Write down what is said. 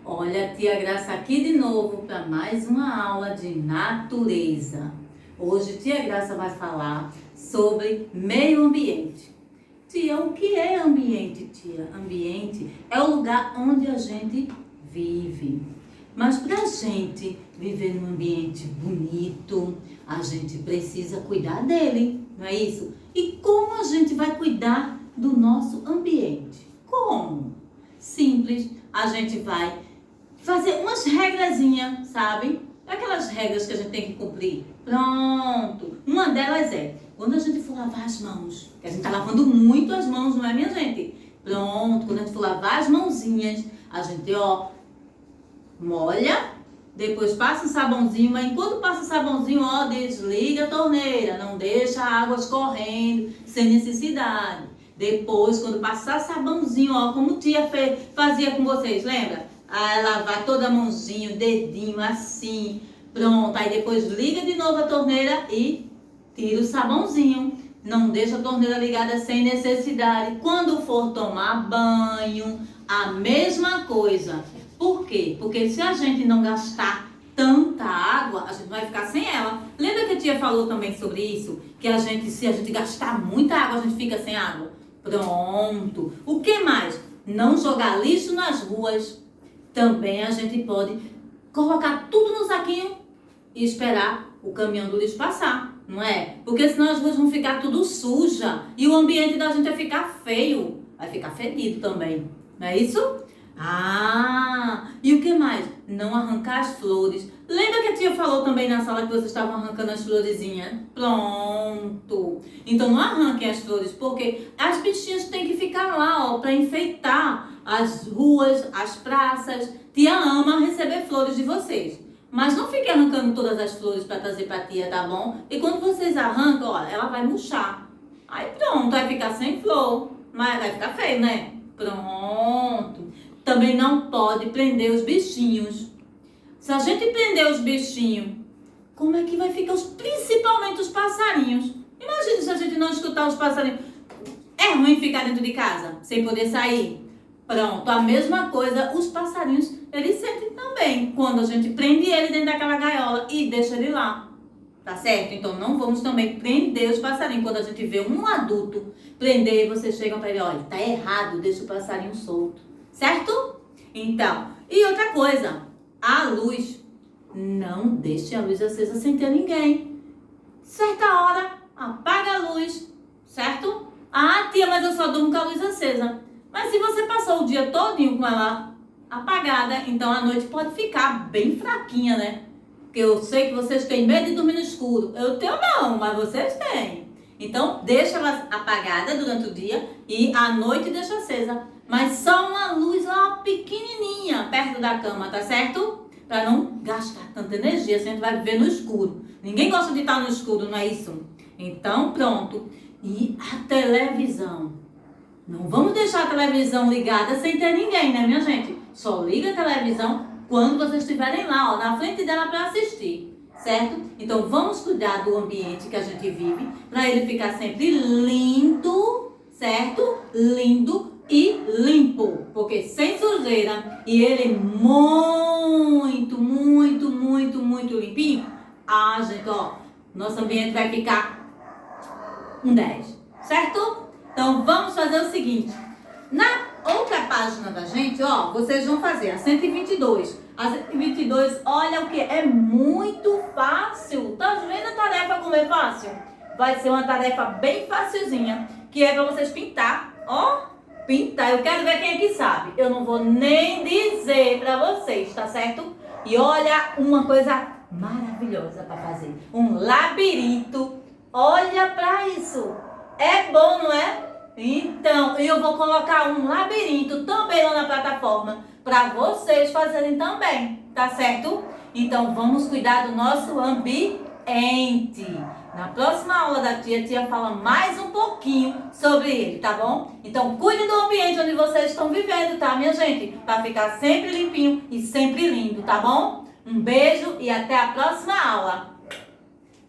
Olha, tia Graça aqui de novo para mais uma aula de natureza. Hoje tia Graça vai falar sobre meio ambiente. Tia, o que é ambiente, tia? Ambiente é o lugar onde a gente vive. Mas para a gente viver num ambiente bonito, a gente precisa cuidar dele, não é isso? E como a gente vai cuidar do nosso ambiente? Como? Simples, a gente vai fazer umas regrazinhas, sabe? Aquelas regras que a gente tem que cumprir. Pronto. Uma delas é, quando a gente for lavar as mãos, que a gente tá lavando muito as mãos, não é, minha gente? Pronto. Quando a gente for lavar as mãozinhas, a gente, molha, depois passa um sabãozinho, mas enquanto passa o sabãozinho, desliga a torneira, não deixa a água escorrendo sem necessidade. Depois, quando passar sabãozinho, como tia fazia com vocês, lembra? Lavar toda a mãozinha, o dedinho, assim, pronto. Aí depois liga de novo a torneira e tira o sabãozinho. Não deixa a torneira ligada sem necessidade. Quando for tomar banho, a mesma coisa. Por quê? Porque se a gente não gastar tanta água, a gente vai ficar sem ela. Lembra que a tia falou também sobre isso? Que se a gente gastar muita água, a gente fica sem água? Pronto. O que mais? Não jogar lixo nas ruas. Também a gente pode colocar tudo no saquinho e esperar o caminhão do lixo passar, não é? Porque senão as ruas vão ficar tudo suja e o ambiente da gente vai ficar feio, vai ficar fedido também, não é isso? E o que mais? Não arrancar as flores. Lembra que a tia falou também na sala que vocês estavam arrancando as florezinhas? Pronto. Então não arranquem as flores, porque as bichinhas têm que ficar lá, para enfeitar as ruas, as praças. Tia ama receber flores de vocês. Mas não fiquem arrancando todas as flores para trazer para tia, tá bom? E quando vocês arrancam, ela vai murchar. Aí pronto, vai ficar sem flor. Mas vai ficar feio, né? Pronto. Também não pode prender os bichinhos. Se a gente prender os bichinhos, como é que vai ficar principalmente os passarinhos? Imagina se a gente não escutar os passarinhos. É ruim ficar dentro de casa, sem poder sair? Pronto, a mesma coisa, os passarinhos, eles sentem também, quando a gente prende ele dentro daquela gaiola e deixa ele lá. Tá certo? Então não vamos também prender os passarinhos. Quando a gente vê um adulto prender, vocês chegam para ele, olha, tá errado, deixa o passarinho solto. Certo? Então, e outra coisa, a luz. Não deixe a luz acesa sem ter ninguém. Certa hora, apaga a luz, certo? Tia, mas eu só durmo com a luz acesa. Mas se você passou o dia todinho com ela apagada, então a noite pode ficar bem fraquinha, né? Porque eu sei que vocês têm medo de dormir no escuro. Eu tenho não, mas vocês têm. Então, deixa ela apagada durante o dia e à noite deixa acesa. Mas só uma luz pequenininha perto da cama, tá certo? Para não gastar tanta energia, senão a gente vai viver no escuro. Ninguém gosta de estar no escuro, não é isso? Então, pronto. E a televisão. Não vamos deixar a televisão ligada sem ter ninguém, né, minha gente? Só liga a televisão quando vocês estiverem lá, na frente dela para assistir, certo? Então, vamos cuidar do ambiente que a gente vive, para ele ficar sempre lindo, certo? Lindo e limpo, porque sem sujeira e ele muito, muito, muito, muito limpinho, gente, nosso ambiente vai ficar um 10, certo? Então vamos fazer o seguinte, na outra página da gente, vocês vão fazer a 122. A 122, olha o que é muito fácil. Tá vendo a tarefa como é fácil? Vai ser uma tarefa bem facilzinha, que é para vocês pintar, pintar. Eu quero ver quem é que sabe. Eu não vou nem dizer pra vocês, tá certo? E olha, uma coisa maravilhosa pra fazer. Um labirinto. Olha pra isso. É bom, não é? Então, eu vou colocar um labirinto também lá na plataforma pra vocês fazerem também, tá certo? Então, vamos cuidar do nosso ambiente. Na próxima aula da tia fala mais um pouquinho sobre ele, tá bom? Então, cuide do ambiente onde vocês estão vivendo, tá, minha gente? Para ficar sempre limpinho e sempre lindo, tá bom? Um beijo e até a próxima aula.